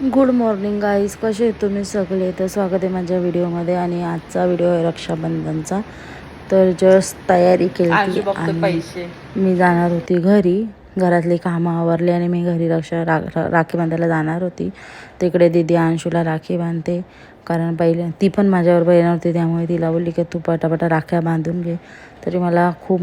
Good morning guys, कसे आहेत तुम्ही सगळे? तर स्वागत आहे माझ्या व्हिडिओमध्ये. आणि आजचा व्हिडिओ आहे रक्षाबंधनचा. तर जस्ट तयारी केली आणि मी जाणार होती घरी. घरातली कामं आवरली आणि मी घरी राखी बांधायला जाणार होती. तिकडे दीदी अंशूला राखी बांधते, कारण पहिले ती पण माझ्याबरोबर येणार होती, त्यामुळे तिला बोलली की तू पटापटा राख्या बांधून घे. तरी मला खूप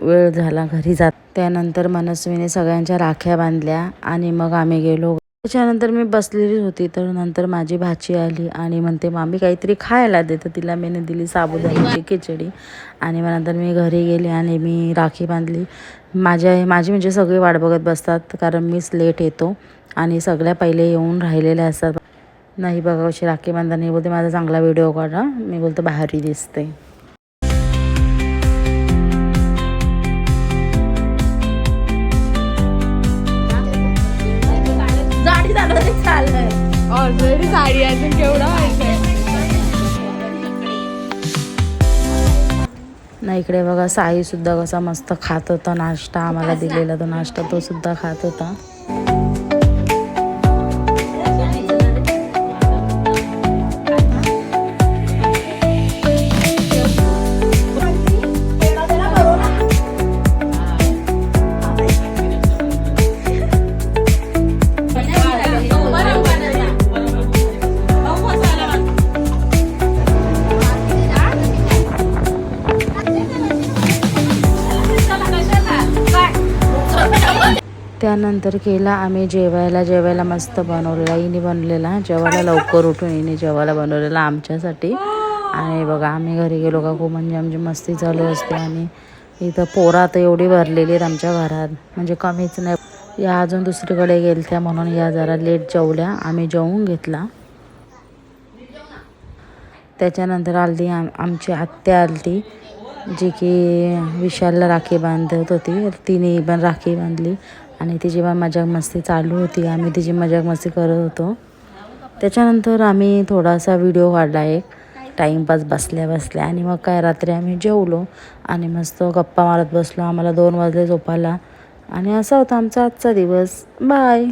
वेळ झाला घरी जात. त्यानंतर मनस्वीने सगळ्यांच्या राख्या बांधल्या आणि मग आम्ही गेलो. त्याच्यानंतर मी बसलेली होती, तर नंतर माझी भाची आली आणि म्हणते मामी काहीतरी खायला दे. तर तिला मी दिली साबुदाण्याची खिचडी. आणि मग नंतर मी घरी गेले आणि मी राखी बांधली. माझी म्हणजे सगळे वाट बघत बसतात, कारण मीच लेट येतो आणि सगळ्या पहिले येऊन राहिलेल्या असतात. नाही बघा कशी राखी बांधताना बोलते माझा चांगला व्हिडिओ काढा. मी बोलतो भारी दिसते. ऑलरेडी साडी अजून केवढा व्हायचंय. नाही इकडे बघा साई सुद्धा कसा मस्त खात होता नाश्ता. आम्हाला दिलेला तो नाश्ता तो सुद्धा खात होता. त्यानंतर केला आम्ही जेवायला मस्त बनवलेला. हिने बनवलेला जेवायला, लवकर उठून हिने जेवायला बनवलेला आमच्यासाठी. आणि बघा आम्ही घरी गेलो का खूप म्हणजे आमची मस्ती चालू असते. आणि इथं पोरा तर एवढी भरलेली आहेत आमच्या घरात, म्हणजे कमीच नाही. या अजून दुसरीकडे गेलत्या म्हणून या जरा लेट जेवल्या. आम्ही जेवून घेतला. त्याच्यानंतर आलती आमची आत्या आलती, जी की विशालला राखी बांधत होती. तिने पण राखी बांधली आणि तिची पण मजाक मस्ती चालू होती. आम्ही तिची मजाक मस्ती करत होतो. त्याच्यानंतर आम्ही थोडासा व्हिडिओ काढला एक टाईमपास बसल्या. आणि मग काय रात्री आम्ही जेवलो आणि मस्त गप्पा मारत बसलो. आम्हाला 2 वाजले झोपायला. आणि असा होता आमचा आजचा दिवस. बाय.